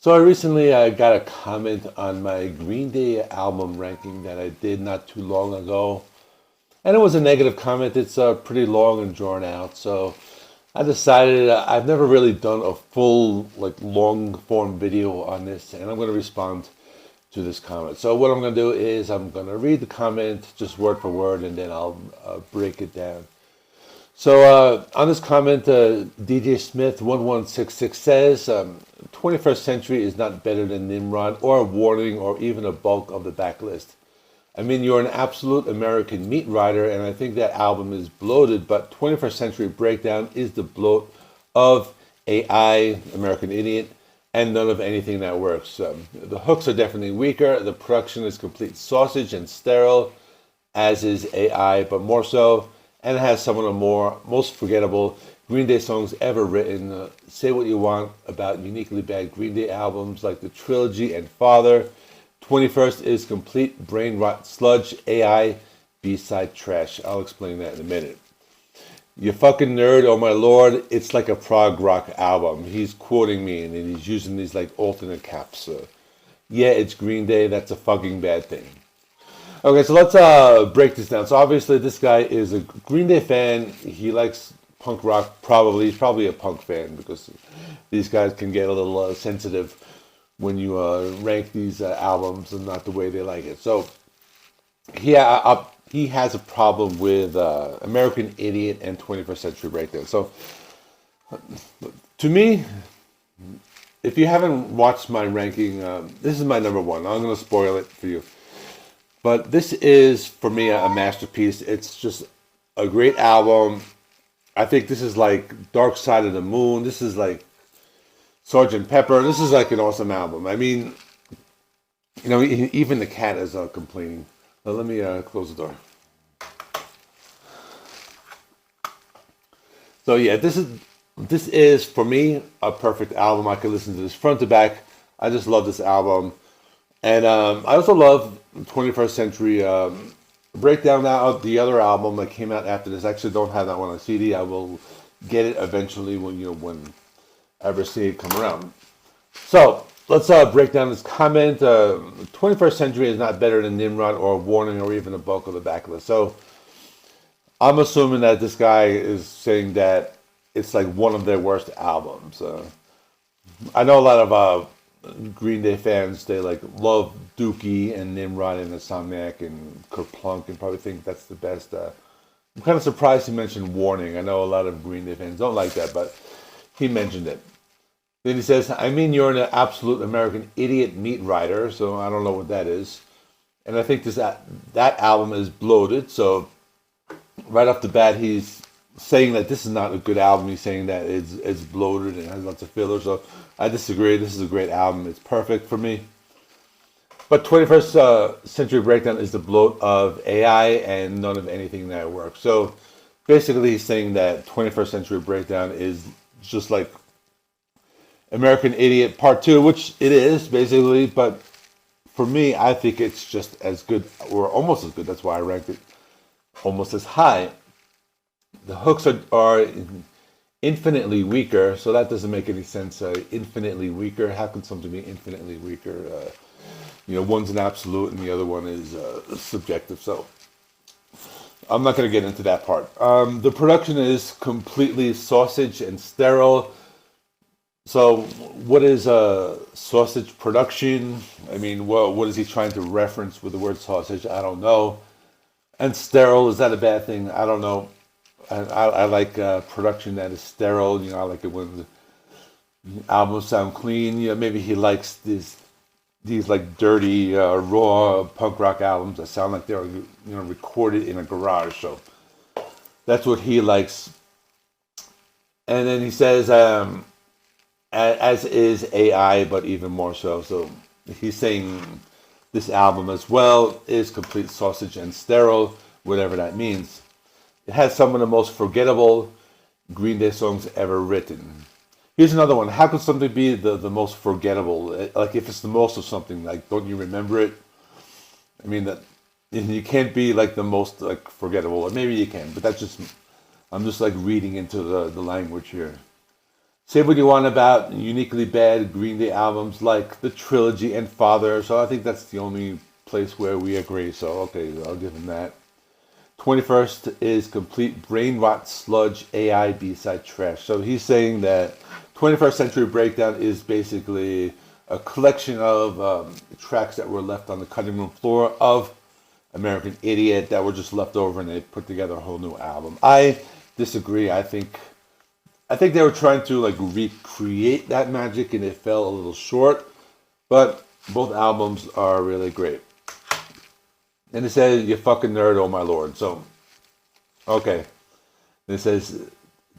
So I recently got a comment on my Green Day album ranking that I did not too long ago, and it was a negative comment. It's pretty long and drawn out, so I decided I've never really done a full long form video on this, and I'm going to respond to this comment. So what I'm going to do is I'm going to read the comment just word for word, and then I'll break it down. So on this comment, DJ Smith 1166 says, 21st Century is not better than Nimrod or Warning or even a bulk of the backlist. I mean, you're an absolute American meat rider, and I think that album is bloated, but 21st Century Breakdown is the bloat of AI, American Idiot, and none of anything that works. The hooks are definitely weaker, the production is complete sausage and sterile, as is AI, but more so, and it has some of the most forgettable Green Day songs ever written. Say what you want about uniquely bad Green Day albums like the Trilogy and Father. 21st is complete brain rot sludge, AI, B-side trash. I'll explain that in a minute. You fucking nerd, oh my lord, it's like a prog rock album. He's quoting me and he's using these alternate caps. Yeah, it's Green Day, that's a fucking bad thing. Okay, so let's break this down. So obviously this guy is a Green Day fan. He likes punk rock, probably. He's probably a punk fan because these guys can get a little sensitive when you rank these albums and not the way they like it. So he has a problem with American Idiot and 21st Century Breakdown. So to me, if you haven't watched my ranking, this is my number one. I'm going to spoil it for you. But this is, for me, a masterpiece. It's just a great album. I think this is like Dark Side of the Moon. This is like Sgt. Pepper. This is like an awesome album. I mean, even the cat is complaining. Let me close the door. So yeah, this is for me a perfect album. I could listen to this front to back. I just love this album. And I also love 21st Century Breakdown. Now, the other album that came out after this, I actually don't have that one on CD. I will get it eventually when I ever see it come around. So let's break down this comment. 21st Century is not better than Nimrod or Warning or even a bulk of the backlist. So I'm assuming that this guy is saying that it's like one of their worst albums. I know a lot of Green Day fans, they love Dookie and Nimrod and Insomniac and Kerplunk and probably think that's the best. I'm kind of surprised he mentioned Warning. I know a lot of Green Day fans don't like that, but he mentioned it. Then he says, I mean, you're an absolute American Idiot meat rider, so I don't know what that is. And I think that album is bloated, so right off the bat, he's saying that this is not a good album. He's saying that it's bloated and has lots of fillers. So I disagree. This is a great album. It's perfect for me. But 21st Century Breakdown is the bloat of AI and none of anything that works. So basically he's saying that 21st Century Breakdown is just like American Idiot Part 2, which it is basically. But for me, I think it's just as good or almost as good. That's why I ranked it almost as high. The hooks are infinitely weaker, so that doesn't make any sense. Infinitely weaker. How can something be infinitely weaker? One's an absolute and the other one is subjective. So I'm not going to get into that part. The production is completely sausage and sterile. So what is sausage production? I mean, what is he trying to reference with the word sausage? I don't know. And sterile, is that a bad thing? I don't know. I like production that is sterile. I like it when the albums sound clean. Maybe he likes these dirty, raw punk rock albums that sound like they're recorded in a garage. So that's what he likes. And then he says, as is AI, but even more so. So he's saying this album as well is complete sausage and sterile, whatever that means. It has some of the most forgettable Green Day songs ever written. Here's another one. How could something be the most forgettable? Like if it's the most of something, don't you remember it? I mean, that you can't be the most forgettable, or maybe you can, but I'm just reading into the language here. Say what you want about uniquely bad Green Day albums like the Trilogy and Father. So I think that's the only place where we agree. So okay, I'll give him that. 21st is complete brain rot sludge AI B-side trash. So he's saying that 21st Century Breakdown is basically a collection of tracks that were left on the cutting room floor of American Idiot that were just left over and they put together a whole new album. I disagree. I think they were trying to like recreate that magic and it fell a little short, but both albums are really great. And it says, "You fucking nerd, oh my lord." So, okay. And it says,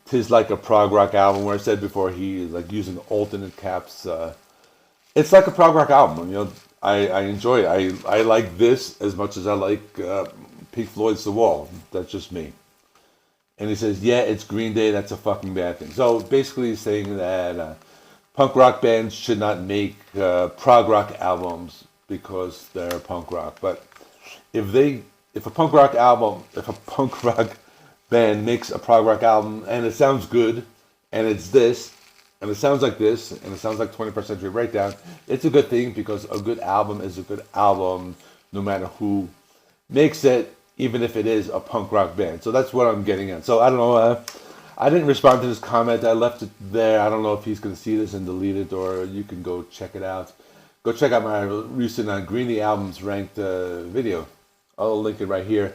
"'Tis like a prog rock album," where I said before he is like using alternate caps. It's like a prog rock album. I enjoy it. I like this as much as I like Pink Floyd's The Wall. That's just me. And he says, "Yeah, it's Green Day. That's a fucking bad thing." So basically, he's saying that punk rock bands should not make prog rock albums because they're punk rock. But if a punk rock band makes a prog rock album and it sounds good, and it's this, and it sounds like this, and it sounds like 21st Century Breakdown, it's a good thing because a good album is a good album no matter who makes it, even if it is a punk rock band. So that's what I'm getting at. So I don't know. I didn't respond to this comment. I left it there. I don't know if he's going to see this and delete it, or you can go check it out. Go check out my recent Green Day albums ranked video. I'll link it right here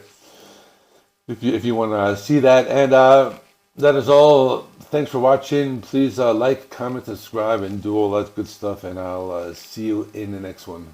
if you want to see that. And that is all. Thanks for watching. Please like, comment, subscribe, and do all that good stuff. And I'll see you in the next one.